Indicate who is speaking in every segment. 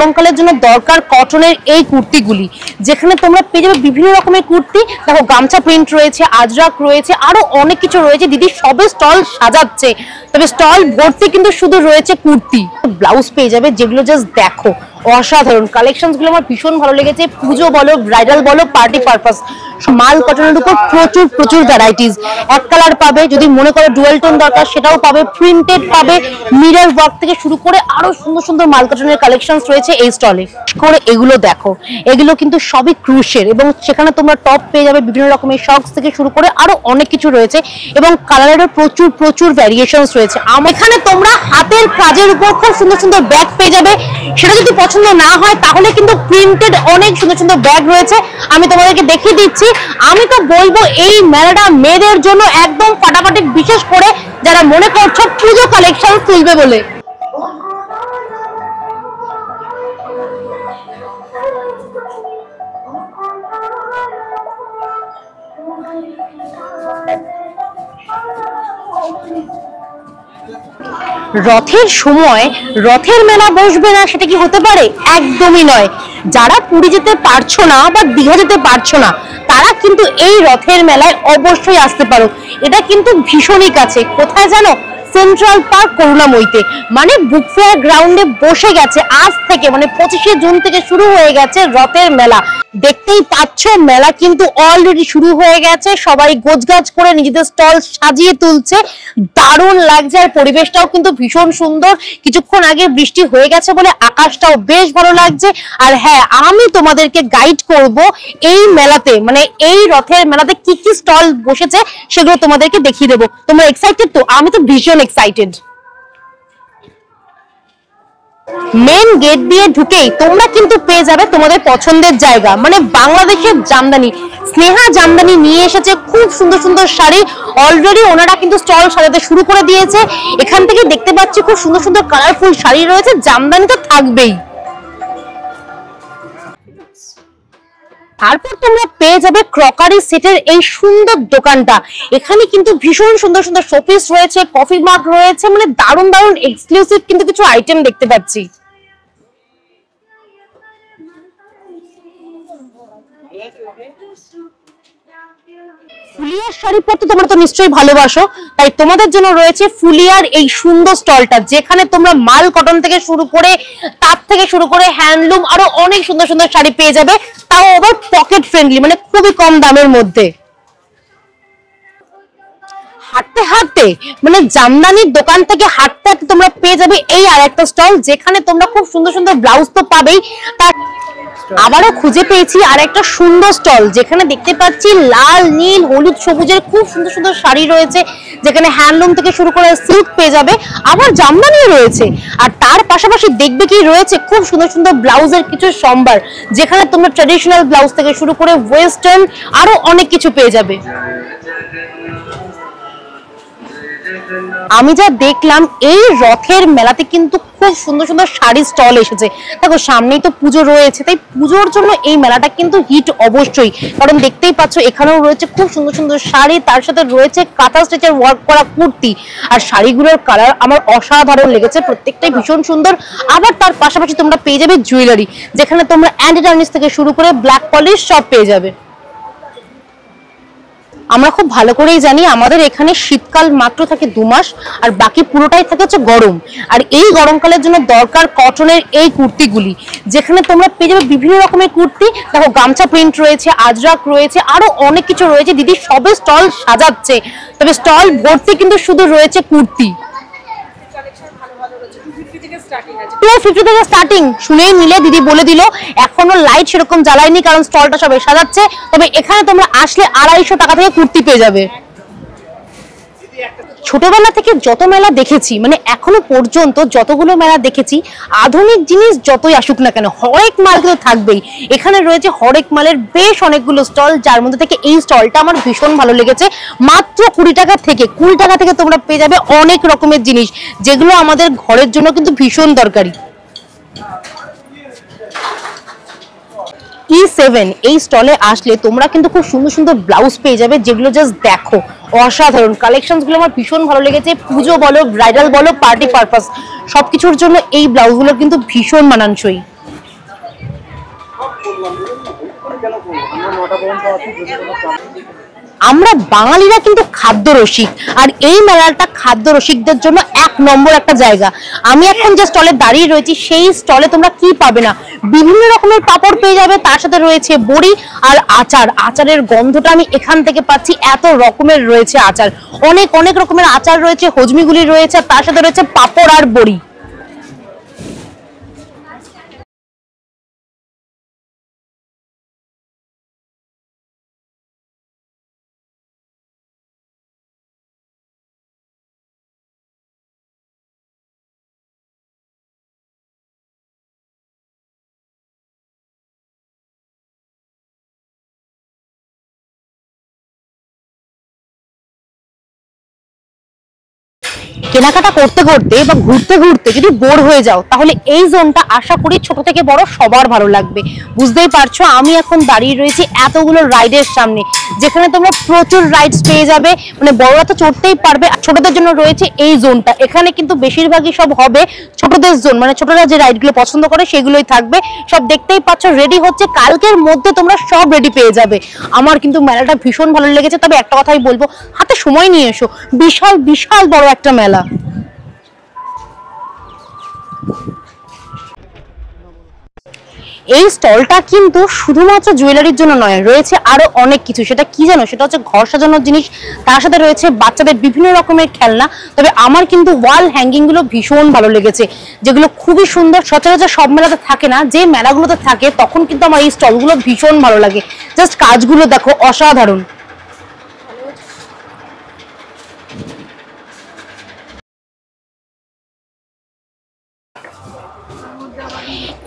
Speaker 1: গরমকালের জন্য দরকার কটনের এই কুর্তিগুলি, যেখানে তোমরা পেয়ে যাবে বিভিন্ন রকমের কুর্তি। দেখো গামছা প্রিন্ট রয়েছে, আজরাক রয়েছে, আরো অনেক কিছু রয়েছে। দিদি সবে স্টল সাজাচ্ছে, তবে স্টল ভর্তি কিন্তু শুধু রয়েছে কুর্তি। ব্লাউজ পেয়ে যাবে যেগুলো জাস্ট দেখো অসাধারণ। কালেকশনস গুলো আমার ভীষণ ভালো লেগেছে। পুজো বলো, ব্রাইডাল বলো, পার্টি পারপাস, মাল কটনের উপর প্রচুর প্রচুর ভ্যারাইটিস। এক কালার পাবে, যদি মনে করো ডুয়াল টোন দরকার সেটাও পাবে, প্রিন্টেড পাবে, মিরর ওয়ার্ক থেকে শুরু করে আরো সুন্দর সুন্দর মাল কটনের কালেকশনস রয়েছে এই স্টলে। করে এগুলো দেখো, এগুলো কিন্তু সবই ক্রুশের, এবং সেখানে তোমরা টপ পেয়ে যাবে বিভিন্ন রকমের শক্স থেকে শুরু করে আরো অনেক কিছু রয়েছে, এবং কালারেরও প্রচুর প্রচুর ভ্যারিয়েশনস রয়েছে। এখানে তোমরা হাতের কাজের উপর খুব সুন্দর সুন্দর ব্যাগ পেয়ে যাবে। সেটা যদি পছন্দ না হয় তাহলে কিন্তু প্রিন্টেড অনেক সুন্দর সুন্দর ব্যাগ রয়েছে, আমি তোমাদেরকে দেখিয়ে দিচ্ছি। আমি তো বলবো এই মেলাটা মেয়েদের জন্য একদম ফাটাফাটি, বিশেষ করে যারা মনে করছো পুজো কালেকশন তুলবে বলে। রথের সময় রথের মেলা বসবে না, সেটা কি হতে পারে? একদমই নয়। যারা পুরী যেতে পারছো না বা দীঘা যেতে পারছো না, তারা কিন্তু এই রথের মেলায় অবশ্যই আসতে পারো। এটা কিন্তু ভীষণই কাছে। কোথায় জানো? সেন্ট্রাল পার্ক করুণাময়ীতে, মানে বুক ফেয়ার গ্রাউন্ডে বসে গেছে আজ থেকে, মানে 25শে জুন থেকে শুরু হয়ে গেছে রথের মেলা। দেখতেই পাচ্ছ মেলা কিন্তু অলরেডি শুরু হয়ে গেছে। সবাই গোছগাছ করে নিজেদের স্টল সাজিয়ে তুলছে, দারুণ লাগছে। আর পরিবেশটাও কিন্তু ভীষণ সুন্দর। কিছুক্ষণ আগে বৃষ্টি হয়ে গেছে বলে আকাশটাও বেশ ভালো লাগছে। আর হ্যাঁ, আমি তোমাদেরকে গাইড করব এই মেলাতে, মানে এই রথের মেলাতে কি কি স্টল বসেছে সেগুলো তোমাদেরকে দেখিয়ে দেবো। তোমরা এক্সাইটেড তো? আমি তো ভীষণ এক্সাইটেড। মেন গেট দিয়ে ঢুকেই তোমরা কিন্তু পেয়ে যাবে তোমাদের পছন্দের জায়গা, মানে বাংলাদেশের জামদানি। স্নেহা জামদানি নিয়ে এসেছে খুব সুন্দর সুন্দর শাড়ি। অলরেডি ওনারা কিন্তু স্টল সাজাতে শুরু করে দিয়েছে। এখান থেকে দেখতে পাচ্ছি খুব সুন্দর সুন্দর কালারফুল শাড়ি রয়েছে। জামদানি তো থাকবেই। তারপর তোমরা পেয়ে যাবে ক্রকারি সেটের এই সুন্দর দোকানটা। এখানে কিন্তু ভীষণ সুন্দর সুন্দর শোপিস রয়েছে, কফি মাগ রয়েছে, মানে দারুণ দারুণ এক্সক্লুসিভ কিন্তু কিছু আইটেম দেখতে পাচ্ছি। ফুলিয়ার শাড়ি পরতে তোমরা তো নিশ্চয়ই ভালোবাসো, তাই তোমাদের জন্য রয়েছে ফুলিয়ার এই সুন্দর স্টলটা, যেখানে তোমরা মাল কটন থেকে শুরু করে, তার থেকে শুরু করে হ্যান্ডলুম, আরো অনেক সুন্দর সুন্দর শাড়ি পেয়ে যাবে, তাও আবার পকেট ফ্রেন্ডলি, মানে খুবই কম দামের মধ্যে। হাঁটতে হাঁটতে, মানে জামদানির দোকান থেকে হাঁটতে হাঁটতে তোমরা পেয়ে যাবে এই আর একটা স্টল, যেখানে তোমরা খুব সুন্দর সুন্দর ব্লাউজ তো পাবেই, তার আবারও খুঁজে পেয়েছি আর একটা সুন্দর স্টল, যেখানে দেখতে পাচ্ছি লাল, নীল, হলুদ, সবুজের খুব সুন্দর সুন্দর শাড়ি রয়েছে, যেখানে হ্যান্ডলুম থেকে শুরু করে সিল্ক পেয়ে যাবে, আবার জামদানিও রয়েছে। আর তার পাশাপাশি দেখবে কি রয়েছে খুব সুন্দর সুন্দর ব্লাউজের কিছু সম্ভার, যেখানে তোমরা ট্র্যাডিশনাল ব্লাউজ থেকে শুরু করে ওয়েস্টার্ন আরো অনেক কিছু পেয়ে যাবে। আমি যা দেখলাম এই রথের মেলাতে কিন্তু খুব সুন্দর সুন্দর শাড়ির স্টল এসেছে। দেখো সামনেই তো পুজো রয়েছে, তাই পুজোর জন্য এই মেলাটা কিন্তু হিট অবশ্যই, কারণ দেখতেই পাচ্ছ এখানেও রয়েছে খুব সুন্দর সুন্দর শাড়ি, তার সাথে রয়েছে কাঁথা স্টিচের ওয়ার্ক করা কুর্তি। আর শাড়িগুলোর কালার আমার অসাধারণ লেগেছে, প্রত্যেকটাই ভীষণ সুন্দর। আবার তার পাশাপাশি তোমরা পেয়ে যাবে জুয়েলারি, যেখানে তোমরা অ্যান্টি টার্নিশ থেকে শুরু করে ব্ল্যাক পলিশ সব পেয়ে যাবে। আমরা খুব ভালো করেই জানি আমাদের এখানে শীতকাল মাত্র থাকে 2 মাস, আর বাকি পুরোটাই থাকে হচ্ছে গরম। আর এই গরমকালের জন্য দরকার কটনের এই কুর্তিগুলি, যেখানে তোমরা পেয়ে যাবে বিভিন্ন রকমের কুর্তি। দেখো গামছা প্রিন্ট রয়েছে, আজরাক রয়েছে, আরো অনেক কিছু রয়েছে। দিদি সবে স্টল সাজাচ্ছে, তবে স্টল ভর্তি কিন্তু শুধু রয়েছে কুর্তি। 250 থেকে স্টার্টিং, শুনেই নিলে দিদি বলে দিল। এখনো লাইট সেরকম জ্বালায়নি, কারণ স্টলটা সবাই সাজাচ্ছে। তবে এখানে তোমরা আসলে 250 টাকা থেকে কুর্তি পেয়ে যাবে। ছোটবেলা থেকে যত মেলা দেখেছি, মানে এখনো পর্যন্ত যতগুলো মেলা দেখেছি, আধুনিক জিনিস যতই আসুক না কেন, হরেক মাল কিন্তু থাকবেই। এখানে রয়েছে হরেক মালের বেশ অনেকগুলো স্টল, যার মধ্যে থেকে এই স্টলটা আমার ভীষণ ভালো লেগেছে। মাত্র 20 টাকা থেকে তোমরা পেয়ে যাবে অনেক রকমের জিনিস, যেগুলো আমাদের ঘরের জন্য কিন্তু ভীষণ দরকারি। E7 এই স্টলে আসলে তোমরা কিন্তু খুব সুন্দর সুন্দর ব্লাউজ পেয়ে যাবে, যেগুলো জাস্ট দেখো অসাধারণ। কালেকশনস গুলো আমার ভীষণ ভালো লেগেছে। পুজো বলো, ব্রাইডাল বলো, পার্টি পারপাস, সবকিছুর জন্য এই ব্লাউজগুলো কিন্তু ভীষণ মানানসই। আমরা বাঙালিরা কিন্তু খাদ্য রসিক, আর এই মেলাটা খাদ্য রসিকদের জন্য 1 নম্বর একটা জায়গা। আমি এখন যে স্টলে দাঁড়িয়ে রয়েছি সেই স্টলে তোমরা কি পাবে না, বিভিন্ন রকমের পাপড় পেয়ে যাবে, তার সাথে রয়েছে বড়ি আর আচার। আচারের গন্ধটা আমি এখান থেকে পাচ্ছি, এত রকমের রয়েছে আচার, অনেক অনেক রকমের আচার রয়েছে, হজমিগুলি রয়েছে, তার সাথে রয়েছে পাপড় আর বড়ি। কেনাকাটা করতে করতে বা ঘুরতে ঘুরতে যদি বোর হয়ে যাও, তাহলে এই জোনটা আশা করি ছোট থেকে বড় সবার ভালো লাগবে। বুঝতেই পারছো আমি এখন দাঁড়িয়ে রয়েছি এতগুলো রাইডের সামনে, যেখানে তোমরা প্রচুর রাইডস পেয়ে যাবে, মানে বড়রা তো চড়তেই পারবে, ছোটদের জন্য রয়েছে এই জোনটা। এখানে কিন্তু বেশিরভাগই সব হবে ছোটদের জোন, মানে ছোটরা যে রাইডগুলো পছন্দ করে সেগুলোই থাকবে। সব দেখতেই পাচ্ছ রেডি হচ্ছে, কালকের মধ্যে তোমরা সব রেডি পেয়ে যাবে। আমার কিন্তু মেলাটা ভীষণ ভালো লেগেছে, তবে একটা কথাই বলবো, হাতে সময় নিয়ে এসো, বিশাল বিশাল বড় একটা মেলা। এই স্টলটা কিন্তু শুধুমাত্র জুয়েলারির জন্য নয়, রয়েছে আরো অনেক কিছু। সেটা কি জানো, সেটা হচ্ছে ঘর সাজানোর জিনিস, তার সাথে রয়েছে বাচ্চাদের বিভিন্ন রকমের খেলনা। তবে আমার কিন্তু ওয়াল হ্যাঙ্গিং গুলো ভীষণ ভালো লেগেছে, যেগুলো খুবই সুন্দর, সচরাচর সব মেলাতে থাকে না, যে মেলাগুলোতে থাকে তখন কিন্তু আমার এই স্টলগুলো ভীষণ ভালো লাগে। জাস্ট কাজগুলো দেখো, অসাধারণ।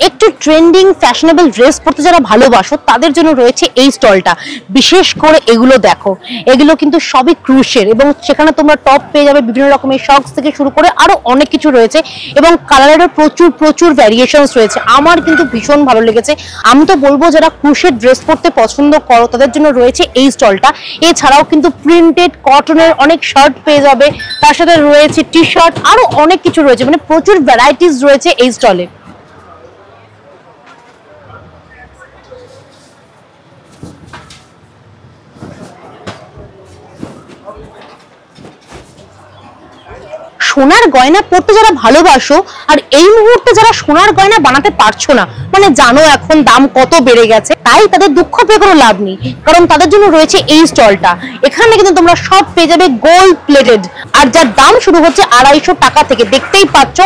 Speaker 1: একটু ট্রেন্ডিং ফ্যাশনেবল ড্রেস পরতে যারা ভালোবাসো তাদের জন্য রয়েছে এই স্টলটা। বিশেষ করে এগুলো দেখো, এগুলো কিন্তু সবই ক্রুশের, এবং সেখানে তোমরা টপ পেয়ে যাবে বিভিন্ন রকমের শক্স থেকে শুরু করে আরো অনেক কিছু রয়েছে, এবং কালারেরও প্রচুর প্রচুর ভ্যারিয়েশনস রয়েছে। আমার কিন্তু ভীষণ ভালো লেগেছে। আমি তো বলবো যারা ক্রুশের ড্রেস পরতে পছন্দ করো তাদের জন্য রয়েছে এই স্টলটা। এছাড়াও কিন্তু প্রিন্টেড কটনের অনেক শার্ট পেয়ে যাবে, তার সাথে রয়েছে টি শার্ট, আরো অনেক কিছু রয়েছে, মানে প্রচুর ভ্যারাইটিস রয়েছে এই স্টলে। সোনার গয়না পরতে যারা ভালোবাসো, আর এই মুহূর্তে যারা সোনার গয়না বানাতে পারছো না, মানে জানো এখন দাম কত বেড়ে গেছে, তাই তাদের দুঃখ পেয়ে কোনো লাভ নেই, কারণ তাদের জন্য রয়েছে এই স্টলটা। এখানে কিন্তু তোমরা সব পেয়ে যাবে গোল্ড প্লেটেড, আর যার দাম শুরু হচ্ছে 250 টাকা থেকে। দেখতেই পাচ্ছ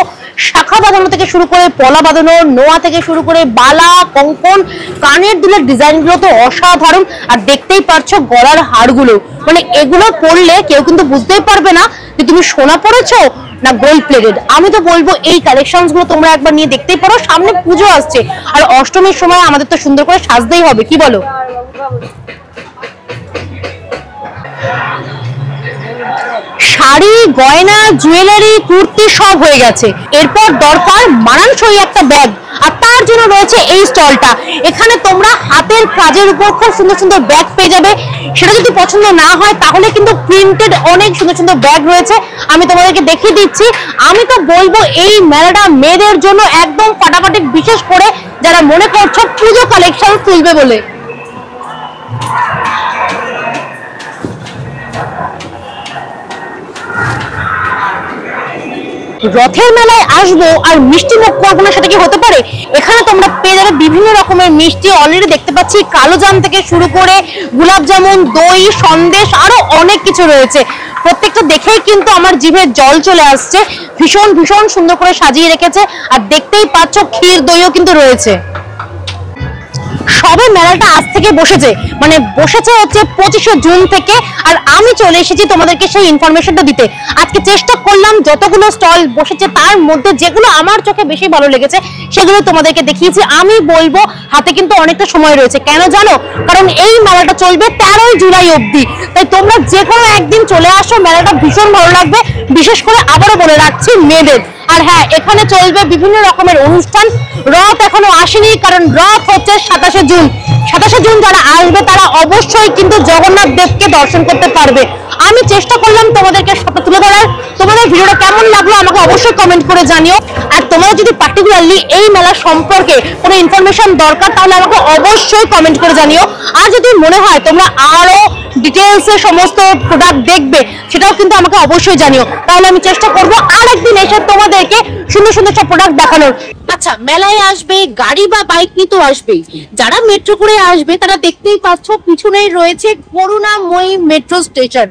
Speaker 1: শাখা বাঁধানো থেকে শুরু করে পলা বাঁধানো, নোয়া থেকে শুরু করে বালা, কঙ্কন, কানের দুলের ডিজাইনগুলো তো অসাধারণ। আর দেখতেই পাচ্ছ গলার হারগুলো, মানে এগুলো পরলে কেউ কিন্তু বুঝতেই পারবে না যে তুমি সোনা পরেছো না গোল্ড প্লেটেড। আমি তো বলবো এই কালেকশনস গুলো তোমরা একবার নিয়ে দেখতেই পারো, সামনে পুজো আসছে, আর অষ্টমীর সময় আমাদের তো সুন্দর করে সাজতেই হবে, কি বলো? শাড়ি, গয়না, জুয়েলারি, কুর্তি সব হয়ে গেছে, এরপর দরকার মানানসই একটা ব্যাগ, আর তার জন্য রয়েছে এই স্টলটা। এখানে তোমরা হাতের কাজের উপর খুব সুন্দর সুন্দর ব্যাগ পেয়ে যাবে। সেটা যদি পছন্দ না হয় তাহলে কিন্তু প্রিন্টেড অনেক সুন্দর সুন্দর ব্যাগ রয়েছে, আমি তোমাদেরকে দেখিয়ে দিচ্ছি। আমি তো বলবো এই মেলাটা মেয়েদের জন্য একদম ফাটাফাটি, বিশেষ করে যারা মনে করছো পুজো কালেকশন তুলবে বলে। রথের মেলায় আসবো আর মিষ্টি মুখ করবো না, সেটা কি হতে পারে? এখানে তোমরা পেয়ে যাবে বিভিন্ন রকমের মিষ্টি, অলরেডি দেখতে পাচ্ছি কালো জাম থেকে শুরু করে গোলাপ জামুন, দই, সন্দেশ, আরো অনেক কিছু রয়েছে। প্রত্যেকটা দেখেই কিন্তু আমার জিভে জল চলে আসছে, ভীষণ ভীষণ সুন্দর করে সাজিয়ে রেখেছে। আর দেখতেই পাচ্ছ ক্ষীর দইও কিন্তু রয়েছে। সবে মেলাটা আজ থেকে বসেছে, মানে বসেছে হচ্ছে 25শে জুন থেকে, আর আমি চলে এসেছি তোমাদেরকে সেই ইনফরমেশনটা দিতে। আজকে চেষ্টা করলাম যতগুলো স্টল বসেছে তার মধ্যে যেগুলো আমার চোখে বেশি ভালো লেগেছে সেগুলো তোমাদেরকে দেখিয়েছি। আমি বলবো হাতে কিন্তু অনেকটা সময় রয়েছে, কেন জানো? কারণ এই মেলাটা চলবে 13 জুলাই অবধি, তাই তোমরা যে কোনো একদিন চলে আসো, মেলাটা ভীষণ ভালো লাগবে। বিশেষ করে আবারও বলে রাখছি মেয়েদের। আর হ্যাঁ, এখানে চলবে বিভিন্ন রকমের অনুষ্ঠান। রথ এখনো আসেনি, কারণ রথ হচ্ছে 27শে জুন। 27শে জুন যারা আসবে তারা অবশ্যই কিন্তু জগন্নাথ দেবকে দর্শন করতে পারবে। আমি চেষ্টা করলাম তোমাদেরকে সবটা তুলে ধরার। তোমাদের ভিডিওটা কেমন লাগলো আমাকে অবশ্যই কমেন্ট করে জানিও। আর তোমরা যদি পার্টিকুলারলি এই মেলা সম্পর্কে কোনো ইনফরমেশন দরকার তাহলে আমাকে অবশ্যই কমেন্ট করে জানিও। আর যদি মনে হয় তোমরা আরো ডিটেলসে সমস্ত প্রোডাক্ট দেখবে সেটাও কিন্তু আমাকে অবশ্যই জানিও, তাহলে আমি চেষ্টা করবো আর একদিন এসে তোমাদেরকে সুন্দর সুন্দর সব প্রোডাক্ট দেখানোর। আচ্ছা, মেলায় আসবে গাড়ি বা বাইক নিয়ে তো আসবেই, যারা মেট্রো করে আসবে তারা দেখতেই পাচ্ছ পিছনেই রয়েছে করুণাময়ী মেট্রো স্টেশন।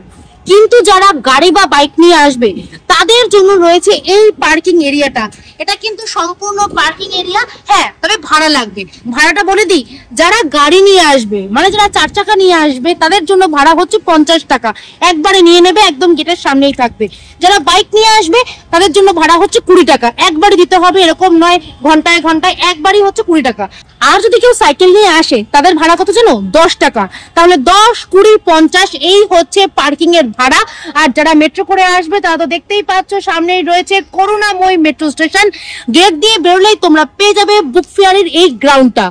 Speaker 1: কিন্তু যারা গাড়ি বা বাইক নিয়ে আসবে তাদের জন্য রয়েছে এই পার্কিং এরিয়াটা। এটা কিন্তু সম্পূর্ণ পার্কিং এরিয়া, হ্যাঁ তবে ভাড়া লাগবে। ভাড়াটা বলে দিই, যারা গাড়ি নিয়ে আসবে মানে যারা 4 চাকা নিয়ে আসবে তাদের জন্য ভাড়া হচ্ছে 50 টাকা, একবারে নিয়ে নেবে, একদম গেটের সামনেই থাকবে। যারা বাইক নিয়ে আসবে তাদের জন্য ভাড়া হচ্ছে 20 টাকা, একবারে দিতে হবে এরকম নয়, ঘন্টায় ঘন্টায় একবারই হচ্ছে 20 টাকা। আর যদি কেউ সাইকেল নিয়ে আসে তাদের ভাড়া কত জানো? 10 টাকা। তাহলে 10, 20, 50 এই হচ্ছে পার্কিং এর ভাড়া। আর যারা মেট্রো করে আসবে তারা তো দেখতেই পাচ্ছ সামনেই রয়েছে করুণাময়ী মেট্রো স্টেশন। গেট দিয়ে বেরোলেই তোমরা পেয়ে যাবে বুক ফেয়ারের এই গ্রাউন্ডটা।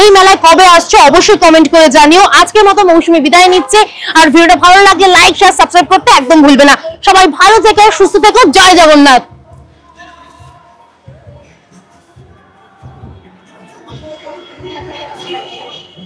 Speaker 1: এই মেলায় কবে আসছো অবশ্যই কমেন্ট করে জানিও। আজকের মতো মৌসুমী বিদায় নিচ্ছে। আর ভিডিওটা ভালো লাগলে লাইক, শেয়ার, সাবস্ক্রাইব করতে একদম ভুলবে না। সবাই ভালো থেকো, সুস্থ থেকো, জয় জগন্নাথ।